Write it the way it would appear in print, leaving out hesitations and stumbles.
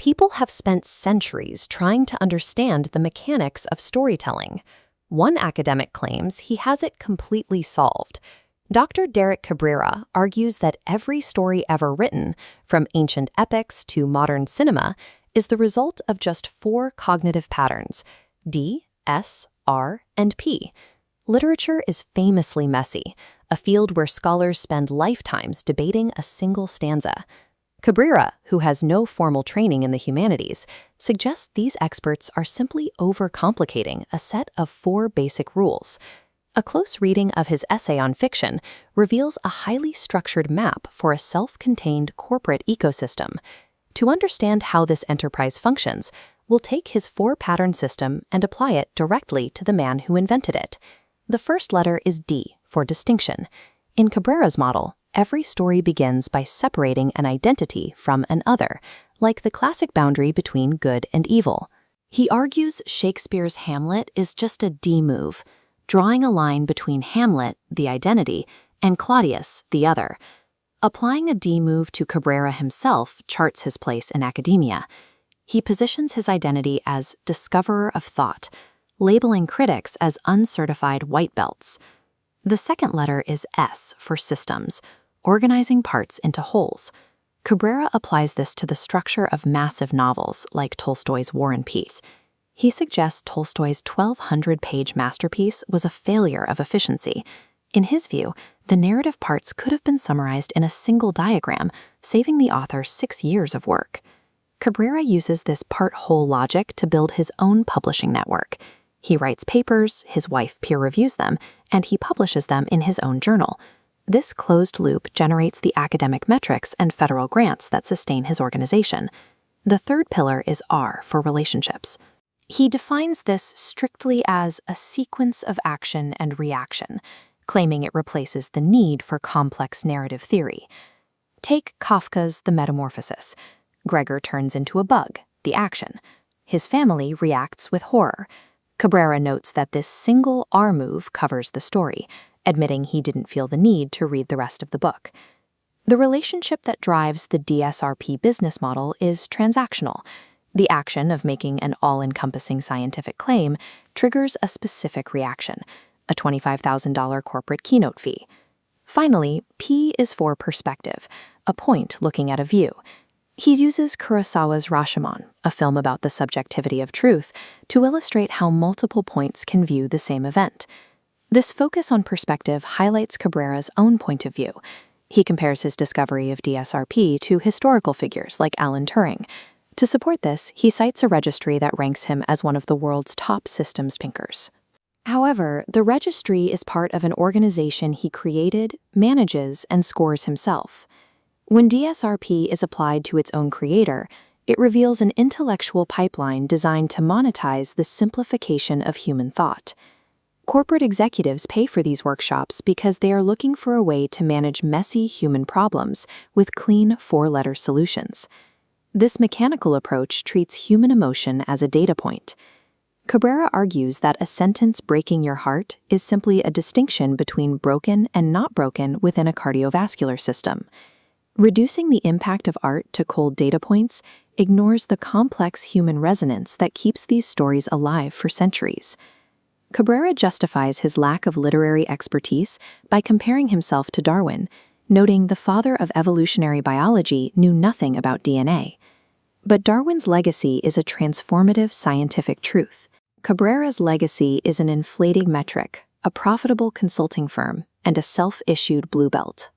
People have spent centuries trying to understand the mechanics of storytelling. One academic claims he has it completely solved. Dr. Derek Cabrera argues that every story ever written, from ancient epics to modern cinema, is the result of just 4 cognitive patterns: D, S, R, and P. Literature is famously messy, a field where scholars spend lifetimes debating a single stanza. Cabrera, who has no formal training in the humanities, suggests these experts are simply overcomplicating a set of 4 basic rules. A close reading of his essay on fiction reveals a highly structured map for a self-contained corporate ecosystem. To understand how this enterprise functions, we'll take his 4-pattern system and apply it directly to the man who invented it. The first letter is D for distinction. In Cabrera's model, every story begins by separating an identity from an other, like the classic boundary between good and evil. He argues Shakespeare's Hamlet is just a D move, drawing a line between Hamlet, the identity, and Claudius, the other. Applying a D move to Cabrera himself charts his place in academia. He positions his identity as discoverer of thought, labeling critics as uncertified white belts. The second letter is S for systems, organizing parts into wholes. Cabrera applies this to the structure of massive novels like Tolstoy's War and Peace. He suggests Tolstoy's 1,200-page masterpiece was a failure of efficiency. In his view, the narrative parts could have been summarized in a single diagram, saving the author 6 years of work. Cabrera uses this part-whole logic to build his own publishing network. He writes papers, his wife peer reviews them, and he publishes them in his own journal. This closed loop generates the academic metrics and federal grants that sustain his organization. The third pillar is R for relationships. He defines this strictly as a sequence of action and reaction, claiming it replaces the need for complex narrative theory. Take Kafka's The Metamorphosis. Gregor turns into a bug, the action. His family reacts with horror. Cabrera notes that this single R move covers the story, admitting he didn't feel the need to read the rest of the book. The relationship that drives the DSRP business model is transactional. The action of making an all-encompassing scientific claim triggers a specific reaction, a $25,000 corporate keynote fee. Finally, P is for perspective, a point looking at a view. He uses Kurosawa's Rashomon, a film about the subjectivity of truth, to illustrate how multiple points can view the same event. This focus on perspective highlights Cabrera's own point of view. He compares his discovery of DSRP to historical figures like Alan Turing. To support this, he cites a registry that ranks him as one of the world's top systems thinkers. However, the registry is part of an organization he created, manages, and scores himself. When DSRP is applied to its own creator, it reveals an intellectual pipeline designed to monetize the simplification of human thought. Corporate executives pay for these workshops because they are looking for a way to manage messy human problems with clean 4-letter solutions. This mechanical approach treats human emotion as a data point. Cabrera argues that a sentence breaking your heart is simply a distinction between broken and not broken within a cardiovascular system. Reducing the impact of art to cold data points ignores the complex human resonance that keeps these stories alive for centuries. Cabrera justifies his lack of literary expertise by comparing himself to Darwin, noting the father of evolutionary biology knew nothing about DNA. But Darwin's legacy is a transformative scientific truth. Cabrera's legacy is an inflating metric, a profitable consulting firm, and a self-issued blue belt.